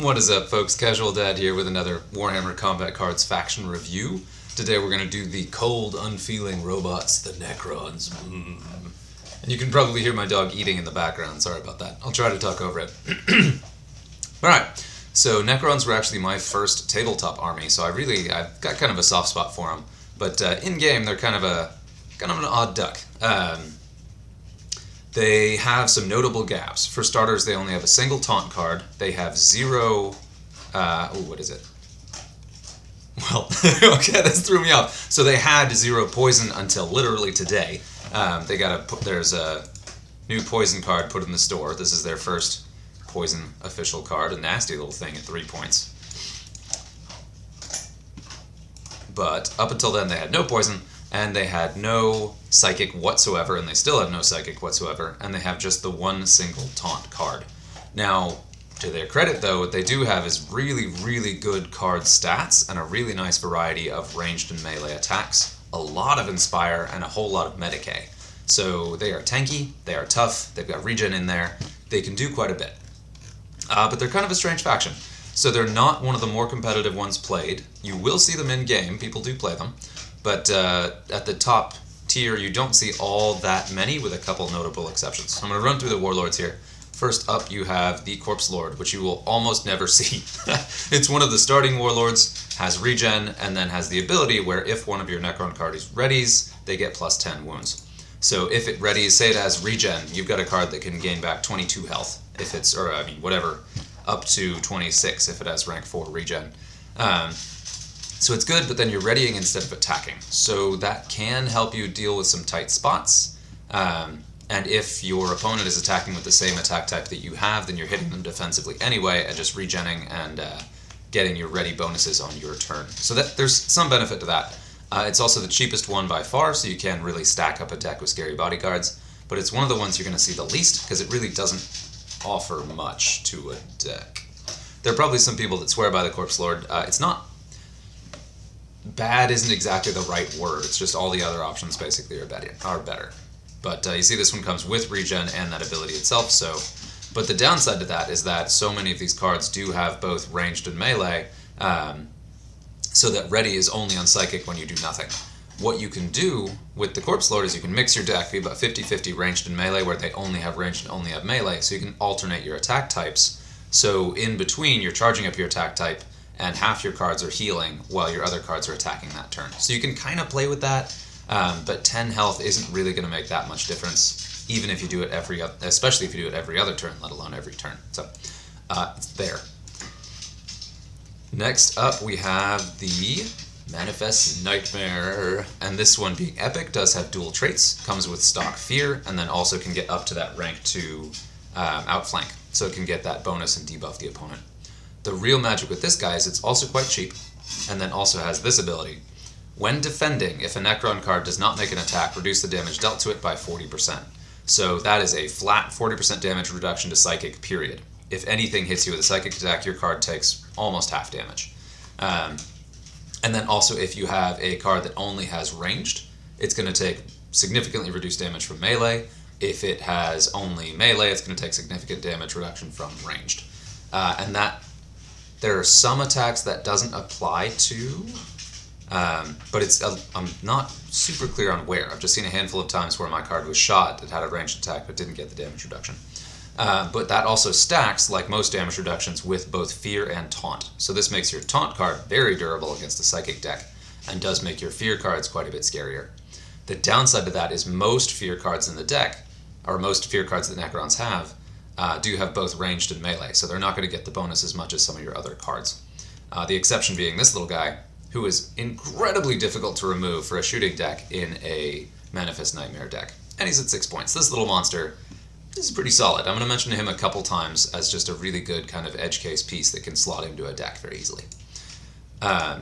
What is up, folks? Casual Dad here with another Warhammer Combat Cards faction review. Today we're going to do the cold, unfeeling robots, the Necrons. And you can probably hear my dog eating in the background. Sorry about that. I'll try to talk over it. Alright, so Necrons were actually my first tabletop army, so I've got kind of a soft spot for them. But in-game, they're kind of an odd duck. They have some notable gaps. For starters, they only have a single taunt card. They have zero... what is it? Well, okay, this threw me off. So they had zero poison until literally today. There's a new poison card put in the store. This is their first poison official card. A nasty little thing at 3 points. But up until then, they had no poison. And they had no psychic whatsoever, and they still have no psychic whatsoever, and they have just the one single taunt card. Now, to their credit though, what they do have is really, really good card stats, and a really nice variety of ranged and melee attacks, a lot of Inspire, and a whole lot of Medicae. So they are tanky, they are tough, they've got regen in there, they can do quite a bit. But they're kind of a strange faction. So they're not one of the more competitive ones played. You will see them in-game, people do play them. But at the top tier, you don't see all that many, with a couple notable exceptions. So I'm going to run through the Warlords here. First up, you have the Corpselord, which you will almost never see. It's one of the starting Warlords, has regen, and then has the ability where if one of your Necron cards readies, they get plus 10 wounds. So if it readies, say it has regen, you've got a card that can gain back 22 health, if it's, or I mean, whatever, up to 26 if it has rank 4 regen. So it's good, but then you're readying instead of attacking. So that can help you deal with some tight spots. And if your opponent is attacking with the same attack type that you have, then you're hitting them defensively anyway and just regenning and getting your ready bonuses on your turn. So there's some benefit to that. It's also the cheapest one by far, so you can really stack up a deck with scary bodyguards. But it's one of the ones you're going to see the least, because it really doesn't offer much to a deck. There are probably some people that swear by the Corpselord. It's not... Bad isn't exactly the right word. It's just all the other options basically are better. But you see this one comes with regen and that ability itself. But the downside to that is that so many of these cards do have both ranged and melee, so that ready is only on psychic when you do nothing. What you can do with the Corpselord is you can mix your deck, be about 50-50 ranged and melee, where they only have ranged and only have melee, so you can alternate your attack types. So in between, you're charging up your attack type, and half your cards are healing while your other cards are attacking that turn. So you can kind of play with that, but 10 health isn't really going to make that much difference, even if you do it especially if you do it every other turn, let alone every turn. So it's there. Next up, we have the Manifest Nightmare, and this one, being epic, does have dual traits, comes with stock fear, and then also can get up to that rank 2 outflank, so it can get that bonus and debuff the opponent. The real magic with this guy is it's also quite cheap, and then also has this ability. When defending, if a Necron card does not make an attack, reduce the damage dealt to it by 40%. So that is a flat 40% damage reduction to psychic, period. If anything hits you with a psychic attack, your card takes almost half damage. And then also if you have a card that only has ranged, it's going to take significantly reduced damage from melee. If it has only melee, it's going to take significant damage reduction from ranged. And that... There are some attacks that doesn't apply to, but I'm not super clear on where. I've just seen a handful of times where my card was shot that had a ranged attack but didn't get the damage reduction. But that also stacks, like most damage reductions, with both fear and taunt. So this makes your taunt card very durable against a psychic deck, and does make your fear cards quite a bit scarier. The downside to that is most fear cards in the deck, or most fear cards that Necrons have, do have both ranged and melee, so they're not going to get the bonus as much as some of your other cards. The exception being this little guy, who is incredibly difficult to remove for a shooting deck in a Manifest Nightmare deck. And he's at 6 points. This little monster is pretty solid. I'm going to mention him a couple times as just a really good kind of edge case piece that can slot into a deck very easily.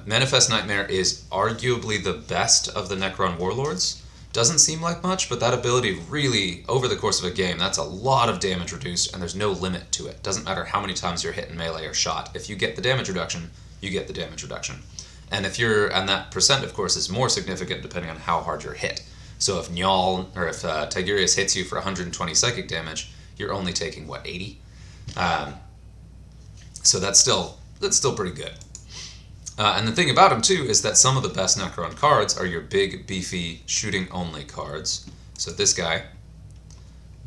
Manifest Nightmare is arguably the best of the Necron Warlords. Doesn't seem like much, but that ability really, over the course of a game, that's a lot of damage reduced, and there's no limit to it. Doesn't matter how many times you're hit in melee or shot. If you get the damage reduction, you get the damage reduction. And that percent, of course, is more significant depending on how hard you're hit. So if Tigurius hits you for 120 psychic damage, you're only taking, 80? So that's still pretty good. And the thing about him too is that some of the best Necron cards are your big, beefy, shooting-only cards. So this guy,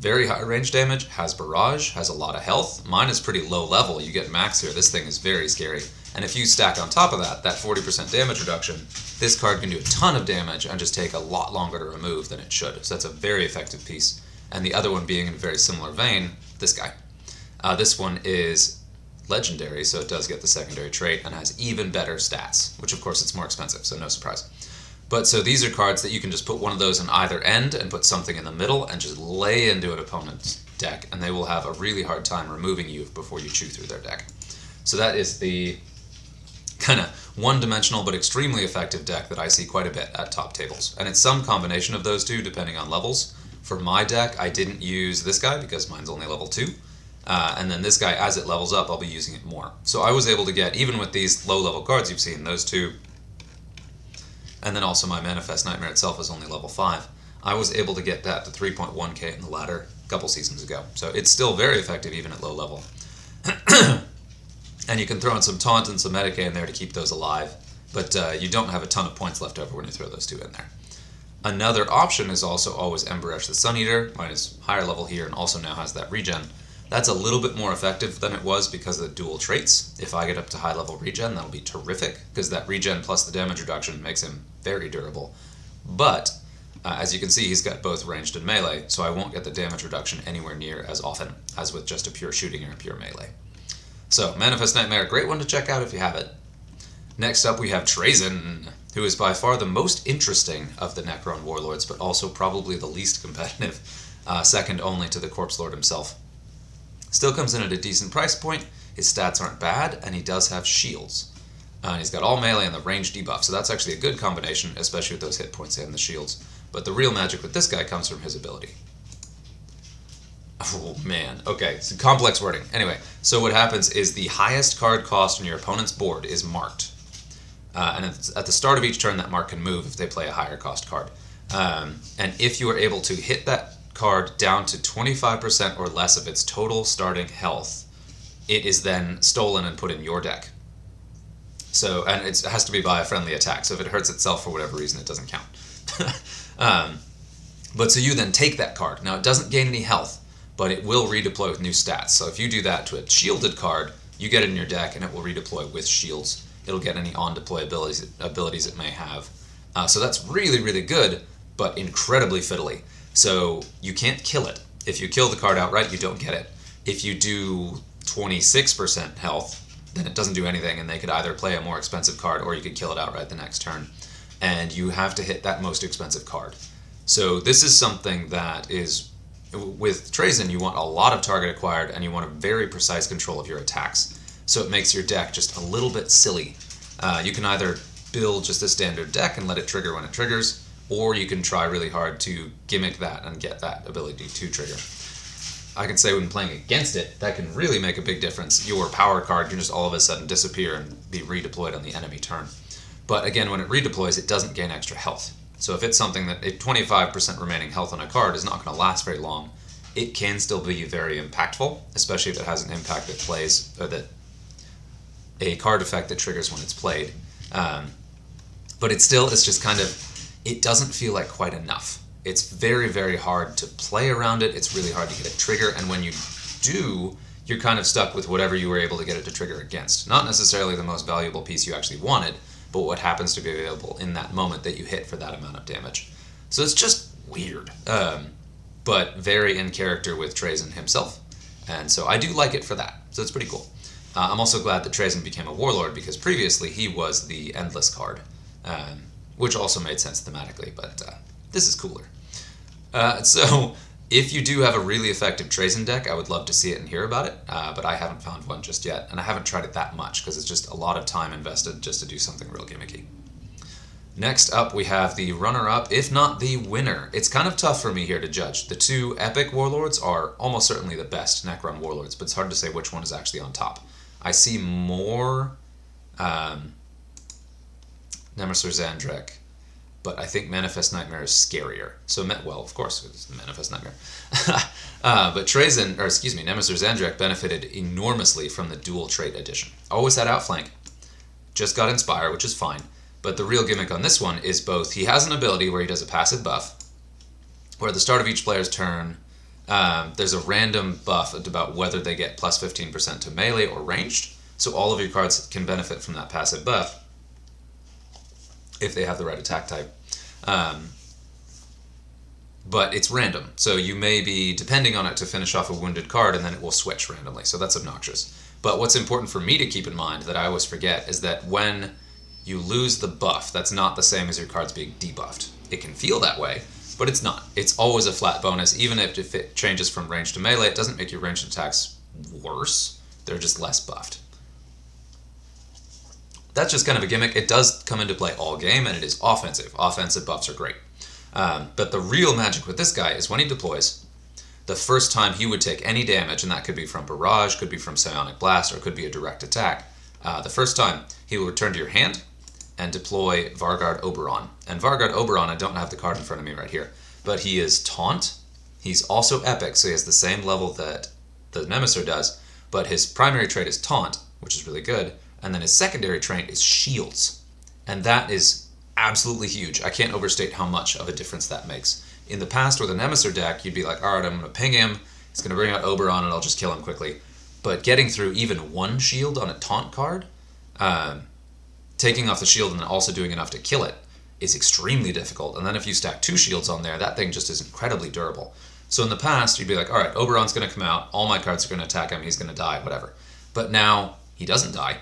very high range damage, has barrage, has a lot of health. Mine is pretty low level. You get max here. This thing is very scary. And if you stack on top of that 40% damage reduction, this card can do a ton of damage and just take a lot longer to remove than it should. So that's a very effective piece. And the other one being in a very similar vein, this guy. This one is legendary, so it does get the secondary trait and has even better stats, which of course it's more expensive, so no surprise. But so these are cards that you can just put one of those on either end and put something in the middle and just lay into an opponent's deck, and they will have a really hard time removing you before you chew through their deck. So that is the kind of one-dimensional but extremely effective deck that I see quite a bit at top tables. And it's some combination of those two depending on levels. For my deck, I didn't use this guy because mine's only level 2. And then this guy, as it levels up, I'll be using it more. So I was able to get, even with these low-level cards you've seen, those two, and then also my Manifest Nightmare itself is only level 5, I was able to get that to 3.1k in the ladder a couple seasons ago. So it's still very effective even at low level. And you can throw in some Taunt and some Medicae in there to keep those alive, but you don't have a ton of points left over when you throw those two in there. Another option is also always Emberesh the Sun Eater. Mine is higher level here and also now has that regen. That's a little bit more effective than it was because of the dual traits. If I get up to high level regen, that'll be terrific, because that regen plus the damage reduction makes him very durable. But, as you can see, he's got both ranged and melee, so I won't get the damage reduction anywhere near as often as with just a pure shooting or a pure melee. So, Manifest Nightmare, great one to check out if you have it. Next up we have Trazyn, who is by far the most interesting of the Necron Warlords, but also probably the least competitive, second only to the Corpse Lord himself. Still comes in at a decent price point, his stats aren't bad, and he does have shields. He's got all melee and the range debuff, so that's actually a good combination, especially with those hit points and the shields. But the real magic with this guy comes from his ability. Oh man, okay, so complex wording. Anyway, so what happens is the highest card cost on your opponent's board is marked. And at the start of each turn, that mark can move if they play a higher cost card. And if you are able to hit that card down to 25% or less of its total starting health, it is then stolen and put in your deck. So, and it has to be by a friendly attack, so if it hurts itself for whatever reason, it doesn't count. But so you then take that card. Now, it doesn't gain any health, but it will redeploy with new stats. So if you do that to a shielded card, you get it in your deck, and it will redeploy with shields. It'll get any on-deploy abilities it may have. So that's really, really good, but incredibly fiddly. So you can't kill it. If you kill the card outright, you don't get it. If you do 26% health, then it doesn't do anything, and they could either play a more expensive card or you could kill it outright the next turn. And you have to hit that most expensive card. So this is something that is, with Trazyn, you want a lot of target acquired and you want a very precise control of your attacks. So it makes your deck just a little bit silly. You can either build just a standard deck and let it trigger when it triggers, or you can try really hard to gimmick that and get that ability to trigger. I can say when playing against it, that can really make a big difference. Your power card can just all of a sudden disappear and be redeployed on the enemy turn. But again, when it redeploys, it doesn't gain extra health. So if it's something that a 25% remaining health on a card is not going to last very long, it can still be very impactful, especially if it has an impact that plays, or that a card effect that triggers when it's played. But it's just kind of, it doesn't feel like quite enough. It's very, very hard to play around it. It's really hard to get a trigger, and when you do, you're kind of stuck with whatever you were able to get it to trigger against. Not necessarily the most valuable piece you actually wanted, but what happens to be available in that moment that you hit for that amount of damage. So it's just weird, but very in character with Trazyn himself, and so I do like it for that. So it's pretty cool. I'm also glad that Trazyn became a Warlord, because previously he was the Endless card, which also made sense thematically, but this is cooler. So if you do have a really effective Trazyn deck, I would love to see it and hear about it, but I haven't found one just yet, and I haven't tried it that much because it's just a lot of time invested just to do something real gimmicky. Next up, we have the runner-up, if not the winner. It's kind of tough for me here to judge. The two epic Warlords are almost certainly the best Necron Warlords, but it's hard to say which one is actually on top. I see more Nemesor Zahndrekh but I think Manifest Nightmare is scarier. So, well, of course, it's Manifest Nightmare. But Nemesor Zahndrekh benefited enormously from the dual trait addition. Always had Outflank, just got Inspire, which is fine. But the real gimmick on this one is both he has an ability where he does a passive buff, where at the start of each player's turn, there's a random buff about whether they get plus 15% to melee or ranged. So all of your cards can benefit from that passive buff if they have the right attack type. But it's random, so you may be depending on it to finish off a wounded card, and then it will switch randomly, so that's obnoxious. But what's important for me to keep in mind that I always forget is that when you lose the buff, that's not the same as your cards being debuffed. It can feel that way, but it's not. It's always a flat bonus. Even if it changes from range to melee, it doesn't make your ranged attacks worse. They're just less buffed. That's just kind of a gimmick. It does come into play all game, and it is offensive. Offensive buffs are great. But the real magic with this guy is when he deploys, the first time he would take any damage, and that could be from Barrage, could be from Psionic Blast, or could be a direct attack, the first time he will return to your hand and deploy Vargard Oberon. And Vargard Oberon, I don't have the card in front of me right here, but he is Taunt. He's also Epic, so he has the same level that the Nemesor does, but his primary trait is Taunt, which is really good, and then his secondary trait is Shields. And that is absolutely huge. I can't overstate how much of a difference that makes. In the past with a Nemesor deck, you'd be like, alright, I'm going to ping him, he's going to bring out Oberon, and I'll just kill him quickly. But getting through even one shield on a Taunt card, taking off the shield and then also doing enough to kill it, is extremely difficult. And then if you stack 2 shields on there, that thing just is incredibly durable. So in the past, you'd be like, alright, Oberon's going to come out, all my cards are going to attack him, he's going to die, whatever. But now, he doesn't die.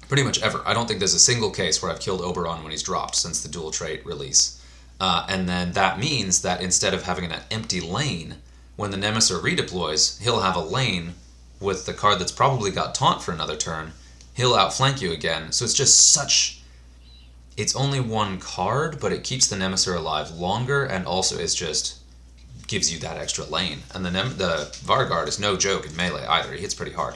Pretty much ever. I don't think there's a single case where I've killed Oberon when he's dropped since the dual trait release. And then that means that instead of having an empty lane, when the Nemesor redeploys, he'll have a lane with the card that's probably got Taunt for another turn. He'll outflank you again. So it's just such... It's only one card, but it keeps the Nemesor alive longer, and also is just... gives you that extra lane. And the Vargard is no joke in melee either. He hits pretty hard.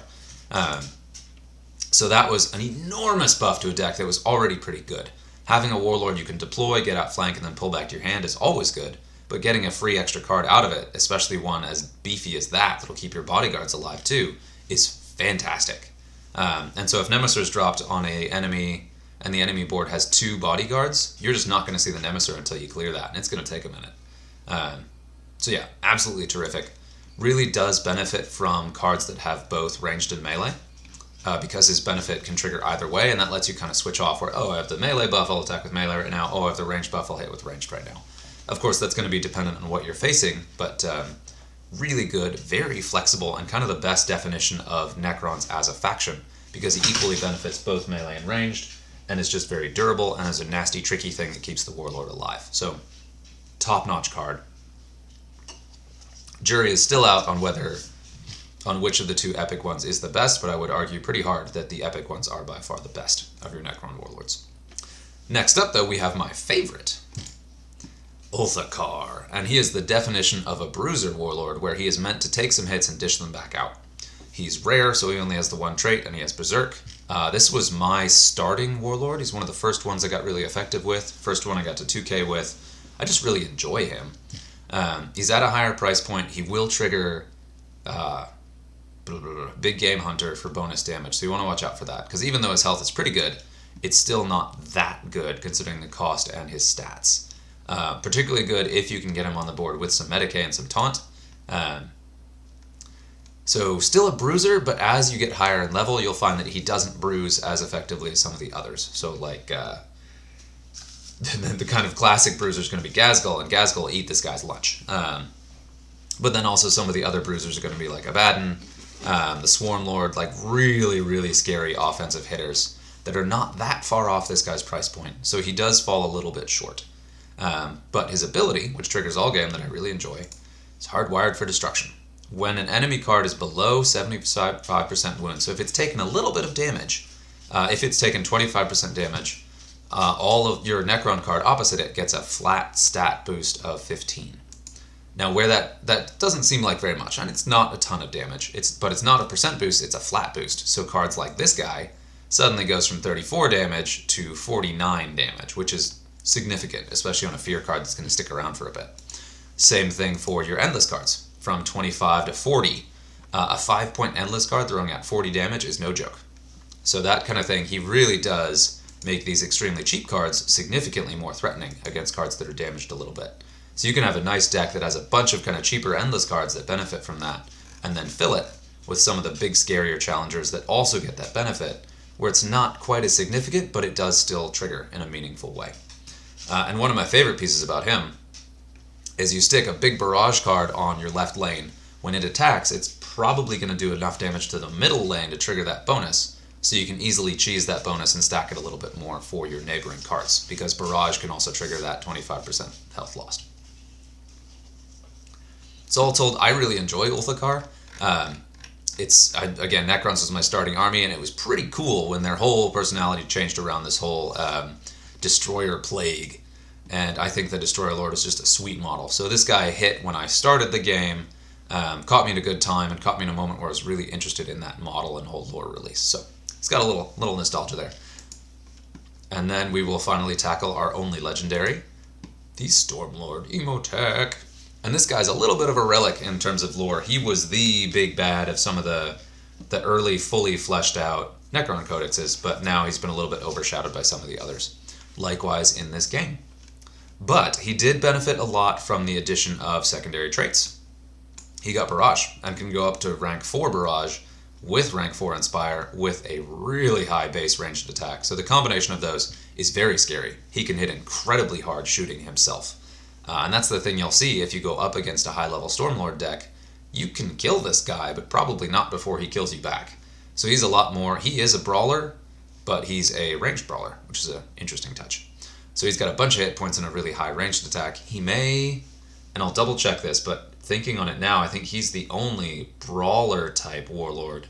So that was an enormous buff to a deck that was already pretty good. Having a Warlord you can deploy, get outflank, and then pull back to your hand is always good, but getting a free extra card out of it, especially one as beefy as that'll keep your bodyguards alive too, is fantastic. And so if Nemesor's dropped on an enemy, and the enemy board has 2 bodyguards, you're just not going to see the Nemesor until you clear that, and it's going to take a minute. So yeah, absolutely terrific. Really does benefit from cards that have both ranged and melee. Because his benefit can trigger either way, and that lets you kind of switch off where, oh, I have the melee buff, I'll attack with melee right now, oh, I have the ranged buff, I'll hit with ranged right now. Of course, that's going to be dependent on what you're facing, but really good, very flexible, and kind of the best definition of Necrons as a faction, because he equally benefits both melee and ranged, and is just very durable, and is a nasty, tricky thing that keeps the Warlord alive. So, top-notch card. Jury is still out on which of the 2 epic ones is the best, but I would argue pretty hard that the epic ones are by far the best of your Necron Warlords. Next up, though, we have my favorite, Ulthakar, and he is the definition of a Bruiser Warlord, where he is meant to take some hits and dish them back out. He's rare, so he only has the 1 trait, and he has Berserk. This was my starting Warlord. He's one of the first ones I got really effective with, first one I got to 2k with. I just really enjoy him. He's at a higher price point. He will trigger... Big Game Hunter for bonus damage, so you want to watch out for that, because even though his health is pretty good, it's still not that good considering the cost and his stats. Particularly good if you can get him on the board with some Medicae and some Taunt. So still a bruiser, but as you get higher in level, you'll find that he doesn't bruise as effectively as some of the others. So like the kind of classic bruiser is going to be Ghazghkull, and Ghazghkull will eat this guy's lunch. But then also some of the other bruisers are going to be like Abaddon, the Stormlord, like really, really scary offensive hitters that are not that far off this guy's price point. So he does fall a little bit short. But his ability, which triggers all game that I really enjoy, is Hardwired for Destruction. When an enemy card is below 75% wound, so if it's taken a little bit of damage, if it's taken 25% damage, all of your Necron card opposite it gets a flat stat boost of 15. Now, where that doesn't seem like very much, and it's not a ton of damage, but it's not a percent boost, it's a flat boost. So cards like this guy suddenly goes from 34 damage to 49 damage, which is significant, especially on a fear card that's going to stick around for a bit. Same thing for your endless cards. From 25 to 40, a 5-point endless card throwing out 40 damage is no joke. So that kind of thing, he really does make these extremely cheap cards significantly more threatening against cards that are damaged a little bit. So you can have a nice deck that has a bunch of kind of cheaper endless cards that benefit from that, and then fill it with some of the big scarier challengers that also get that benefit, where it's not quite as significant, but it does still trigger in a meaningful way. And one of my favorite pieces about him is you stick a big barrage card on your left lane. When it attacks, it's probably going to do enough damage to the middle lane to trigger that bonus, so you can easily cheese that bonus and stack it a little bit more for your neighboring cards, because barrage can also trigger that 25% health lost. So all told, I really enjoy Ulthakar. Again, Necrons was my starting army, and it was pretty cool when their whole personality changed around this whole Destroyer Plague. And I think the Destroyer Lord is just a sweet model. So this guy hit when I started the game, caught me at a good time, and caught me in a moment where I was really interested in that model and whole lore release. So it's got a little nostalgia there. And then we will finally tackle our only legendary, the Stormlord Emotech. And this guy's a little bit of a relic in terms of lore. He was the big bad of some of the early, fully fleshed out Necron codexes, but now he's been a little bit overshadowed by some of the others. Likewise in this game. But he did benefit a lot from the addition of secondary traits. He got Barrage, and can go up to rank 4 Barrage with rank 4 Inspire with a really high base ranged attack. So the combination of those is very scary. He can hit incredibly hard shooting himself. And that's the thing you'll see if you go up against a high-level Stormlord deck. You can kill this guy, but probably not before he kills you back. So he's a lot more... He is a brawler, but he's a ranged brawler, which is an interesting touch. So he's got a bunch of hit points and a really high ranged attack. He may... And I'll double-check this, but thinking on it now, I think he's the only brawler-type Warlord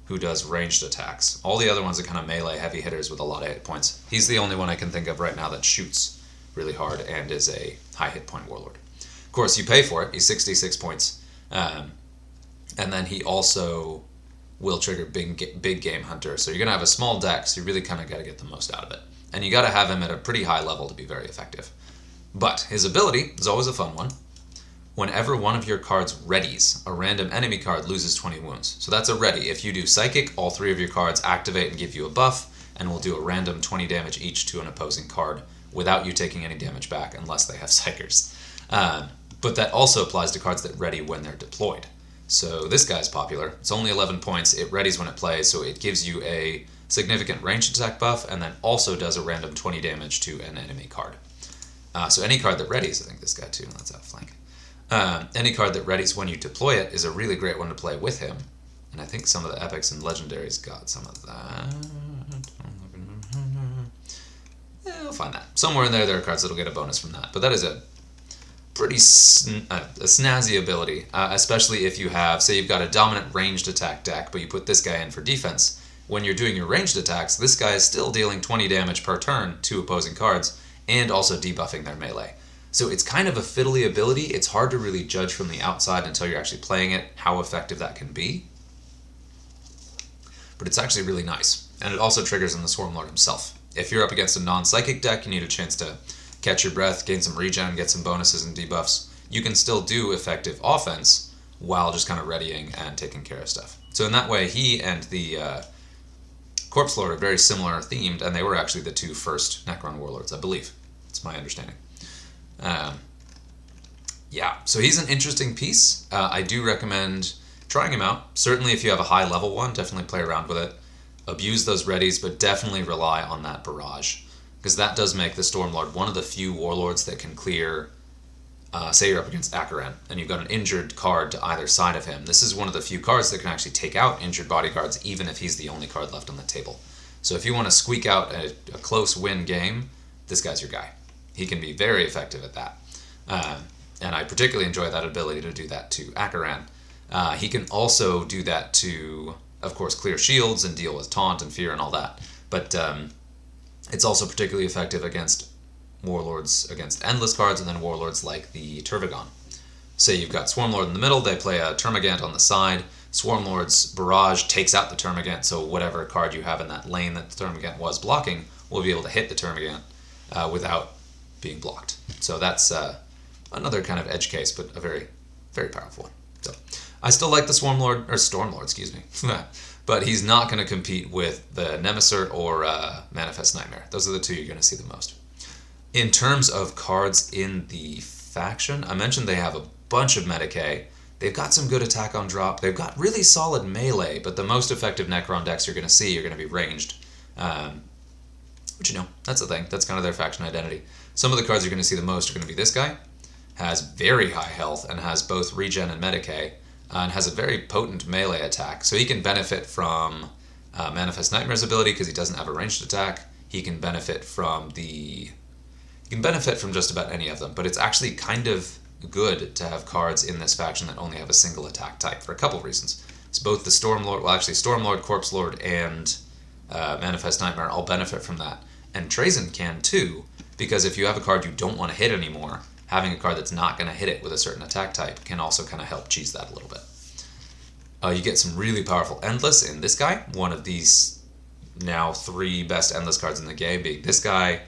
who does ranged attacks. All the other ones are kind of melee heavy hitters with a lot of hit points. He's the only one I can think of right now that shoots really hard and is a high hit point Warlord. Of course, you pay for it. He's 66 points. And then he also will trigger big game hunter. So you're going to have a small deck, so you really kind of got to get the most out of it. And you got to have him at a pretty high level to be very effective. But his ability is always a fun one. Whenever one of your cards readies, a random enemy card loses 20 wounds. So that's a ready. If you do Psychic, all 3 of your cards activate and give you a buff, and will do a random 20 damage each to an opposing card without you taking any damage back unless they have Psychers. But that also applies to cards that ready when they're deployed. So this guy's popular. It's only 11 points. It readies when it plays, so it gives you a significant ranged attack buff, and then also does a random 20 damage to an enemy card. So any card that readies, I think this guy too, let's outflank. Any card that readies when you deploy it is a really great one to play with him. And I think some of the epics and legendaries got some of that. We'll find that. Somewhere in there are cards that'll get a bonus from that. But that is a pretty snazzy ability, especially if you have, say you've got a dominant ranged attack deck, but you put this guy in for defense. When you're doing your ranged attacks, this guy is still dealing 20 damage per turn to opposing cards, and also debuffing their melee. So it's kind of a fiddly ability. It's hard to really judge from the outside until you're actually playing it how effective that can be. But it's actually really nice. And it also triggers in the Stormlord himself. If you're up against a non-psychic deck, you need a chance to catch your breath, gain some regen, get some bonuses and debuffs, you can still do effective offense while just kind of readying and taking care of stuff. So in that way, he and the Corpse Lord are very similar themed, and they were actually the 2 first Necron Warlords, I believe. It's my understanding. Yeah, so he's an interesting piece. I do recommend trying him out. Certainly if you have a high level one, definitely play around with it. Abuse those readies, but definitely rely on that barrage, because that does make the Stormlord one of the few warlords that can clear, say you're up against Akaran, and you've got an injured card to either side of him. This is one of the few cards that can actually take out injured bodyguards, even if he's the only card left on the table. So if you want to squeak out a close win game, this guy's your guy. He can be very effective at that. And I particularly enjoy that ability to do that to Akaran. He can also do that to, of course, clear shields and deal with taunt and fear and all that. But it's also particularly effective against warlords, against endless cards, and then warlords like the Tervigon. Say you've got Swarmlord in the middle, they play a Termagant on the side. Swarmlord's barrage takes out the Termagant, so whatever card you have in that lane that the Termagant was blocking will be able to hit the Termagant without being blocked. So that's another kind of edge case, but a very, very powerful one. So I still like the Stormlord, excuse me. But he's not going to compete with the Nemesor or Manifest Nightmare. Those are the two you're going to see the most. In terms of cards in the faction, I mentioned they have a bunch of Medicae. They've got some good attack on drop. They've got really solid melee, but the most effective Necron decks you're going to see are going to be ranged. Which, that's the thing. That's kind of their faction identity. Some of the cards you're going to see the most are going to be this guy. Has very high health and has both regen and Medicae. And has a very potent melee attack. So he can benefit from Manifest Nightmare's ability because he doesn't have a ranged attack. He can benefit from just about any of them, but it's actually kind of good to have cards in this faction that only have a single attack type for a couple reasons. It's both the Stormlord, Corpse Lord, and Manifest Nightmare all benefit from that. And Trazyn can too, because if you have a card you don't want to hit anymore, having a card that's not going to hit it with a certain attack type can also kind of help cheese that a little bit. You get some really powerful Endless in this guy, one of these now 3 best Endless cards in the game, being this guy,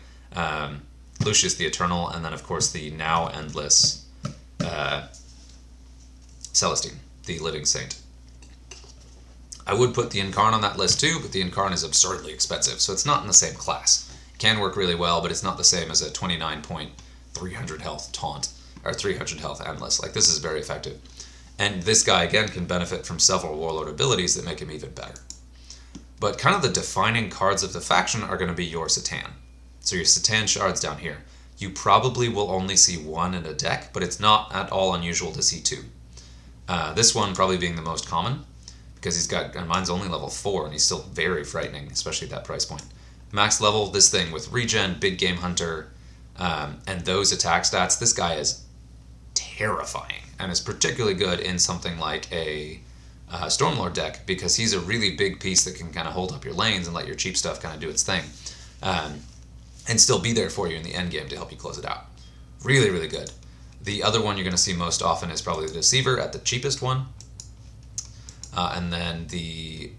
Lucius the Eternal, and then of course the now Endless Celestine, the Living Saint. I would put the Incarn on that list too, but the Incarn is absurdly expensive, so it's not in the same class. It can work really well, but it's not the same as a 300 health taunt, or 300 health endless. Like, this is very effective. And this guy, again, can benefit from several Warlord abilities that make him even better. But kind of the defining cards of the faction are going to be your Satan. So your Satan shards down here. You probably will only see 1 in a deck, but it's not at all unusual to see 2. This one probably being the most common, because and mine's only level 4, and he's still very frightening, especially at that price point. Max level, this thing with regen, big game hunter, and those attack stats, this guy is terrifying, and is particularly good in something like a Stormlord deck, because he's a really big piece that can kind of hold up your lanes and let your cheap stuff kind of do its thing, and still be there for you in the end game to help you close it out. Really, really good. The other one you're going to see most often is probably the Deceiver at the cheapest one, and then the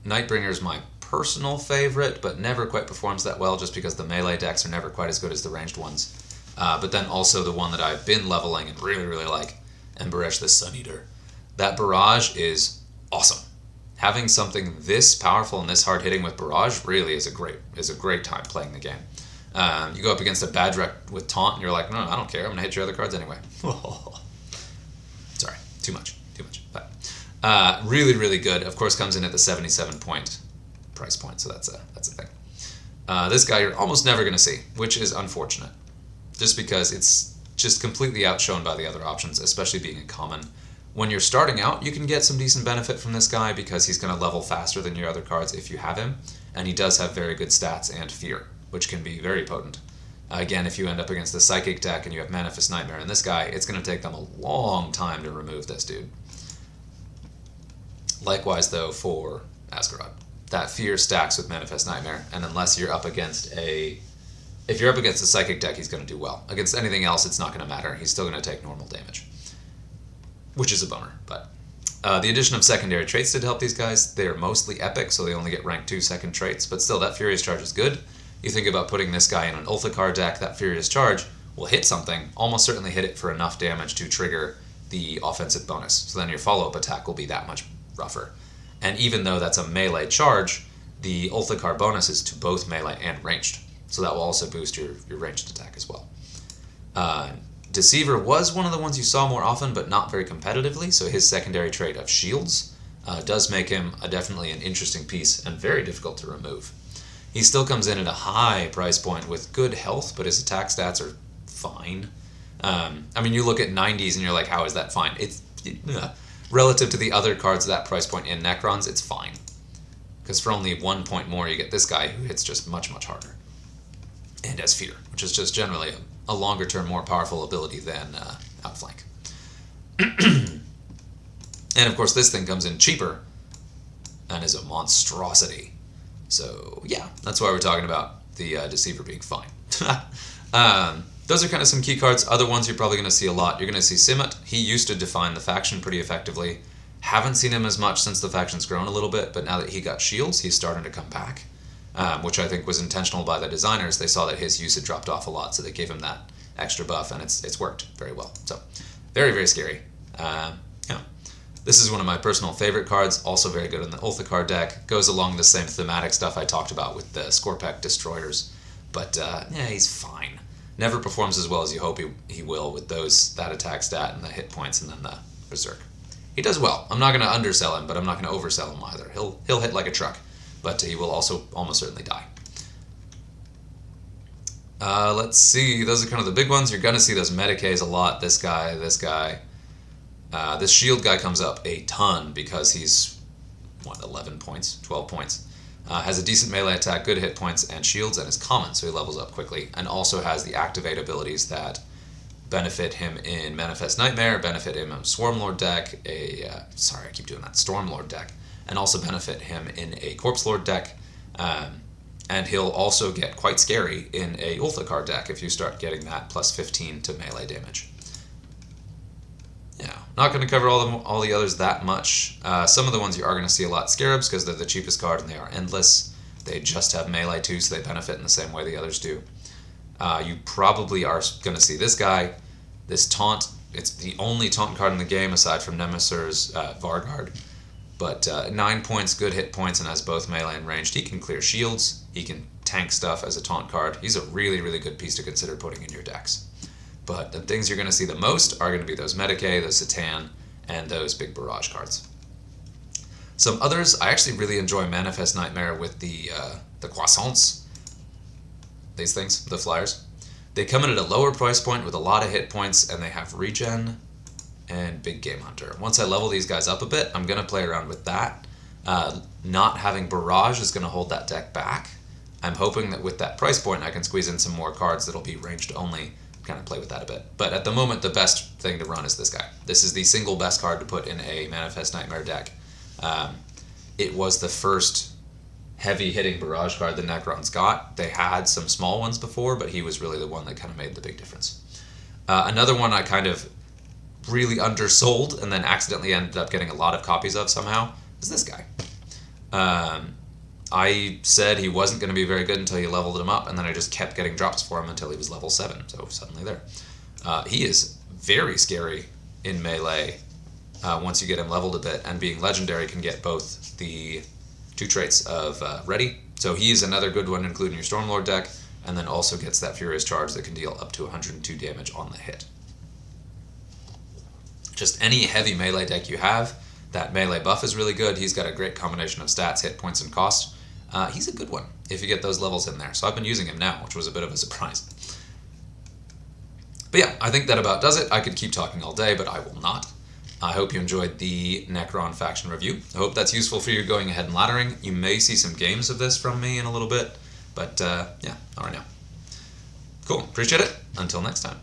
Nightbringer is my personal favorite, but never quite performs that well just because the melee decks are never quite as good as the ranged ones. But then also the one that I've been leveling and really, really like, Emberesh the Suneater. That Barrage is awesome. Having something this powerful and this hard hitting with Barrage really is a great time playing the game. You go up against a Badrek with Taunt and you're like, no, I don't care, I'm going to hit your other cards anyway. Sorry, too much. But really, really good. Of course, comes in at the 77 point price point, so that's a thing. This guy you're almost never going to see, which is unfortunate, just because it's just completely outshone by the other options, especially being a common. When you're starting out, you can get some decent benefit from this guy because he's going to level faster than your other cards if you have him, and he does have very good stats and fear, which can be very potent. Again, if you end up against the Psychic deck and you have Manifest Nightmare and this guy, it's going to take them a long time to remove this dude. Likewise, though, for Asgarad. That fear stacks with Manifest Nightmare, and unless you're up against if you're up against a Psychic deck, he's going to do well. Against anything else, it's not going to matter. He's still going to take normal damage, which is a bummer. But the addition of secondary traits did help these guys. They're mostly epic, so they only get rank 2 second traits, but still, that Furious Charge is good. You think about putting this guy in an Ulthakar deck, that Furious Charge will hit something, almost certainly hit it for enough damage to trigger the offensive bonus. So then your follow-up attack will be that much rougher. And even though that's a melee charge, the Ulthakar bonus is to both melee and ranged. So that will also boost your ranged attack as well. Deceiver was one of the ones you saw more often, but not very competitively, so his secondary trait of shields does make him definitely an interesting piece and very difficult to remove. He still comes in at a high price point with good health, but his attack stats are fine. I mean, you look at 90s and you're like, how is that fine? Relative to the other cards at that price point in Necrons, it's fine. Because for only 1 point more, you get this guy who hits just much, much harder. And has Fear, which is just generally a longer-term, more powerful ability than Outflank. And of course, this thing comes in cheaper and is a monstrosity. So yeah, that's why we're talking about the Deceiver being fine. Those are kind of some key cards. Other ones you're probably going to see a lot. You're going to see Simet. He used to define the faction pretty effectively. Haven't seen him as much since the faction's grown a little bit, but now that he got shields, he's starting to come back. which I think was intentional by the designers. They saw that his use had dropped off a lot, so they gave him that extra buff, and it's worked very well. So, very, very scary. Yeah. This is one of my personal favorite cards, also very good in the Ulthicard deck. Goes along the same thematic stuff I talked about with the Skorpek Destroyers, but yeah, he's fine. Never performs as well as you hope he will with that attack stat and the hit points and then the Berserk. He does well. I'm not going to undersell him, but I'm not going to oversell him either. He'll hit like a truck, but he will also almost certainly die. Let's see. Those are kind of the big ones. You're going to see those Medicaes a lot. This guy. This shield guy comes up a ton because he's, 11 points, 12 points. Has a decent melee attack, good hit points, and shields, and is common, so he levels up quickly. And also has the activate abilities that benefit him in Manifest Nightmare, benefit him in Swarmlord deck, Stormlord deck, and also benefit him in a Corpse Lord deck. And he'll also get quite scary in a Ulthicard deck if you start getting that plus 15 to melee damage. Yeah, not going to cover all the others that much. Some of the ones you are going to see a lot Scarabs because they're the cheapest card and they are endless. They just have melee too, so they benefit in the same way the others do. You probably are going to see this guy, this Taunt. It's the only Taunt card in the game aside from Nemesor's Vargard. But 9 points, good hit points, and has both melee and ranged. He can clear shields. He can tank stuff as a Taunt card. He's a really, really good piece to consider putting in your decks. But the things you're going to see the most are going to be those Medicae, those Satan, and those big barrage cards. Some others, I actually really enjoy Manifest Nightmare with the Croissants. These things, the flyers. They come in at a lower price point with a lot of hit points, and they have regen and Big Game Hunter. Once I level these guys up a bit, I'm going to play around with that. Not having barrage is going to hold that deck back. I'm hoping that with that price point, I can squeeze in some more cards that'll be ranged only. Kind of play with that a bit. But at the moment, the best thing to run is this guy. This is the single best card to put in a Manifest Nightmare deck. It was the first heavy-hitting barrage card the Necrons got. They had some small ones before, but he was really the one that kind of made the big difference. Another one I kind of really undersold and then accidentally ended up getting a lot of copies of somehow is this guy. I said he wasn't going to be very good until you leveled him up, and then I just kept getting drops for him until he was level 7, so suddenly there. He is very scary in melee once you get him leveled a bit, and being legendary can get both the 2 traits of ready, so he's another good one including your Stormlord deck, and then also gets that Furious Charge that can deal up to 102 damage on the hit. Just any heavy melee deck you have, that melee buff is really good. He's got a great combination of stats, hit points, and cost. He's a good one if you get those levels in there. So I've been using him now, which was a bit of a surprise. But yeah, I think that about does it. I could keep talking all day, but I will not. I hope you enjoyed the Necron faction review. I hope that's useful for you going ahead and laddering. You may see some games of this from me in a little bit, but yeah, not right now. Cool, appreciate it. Until next time.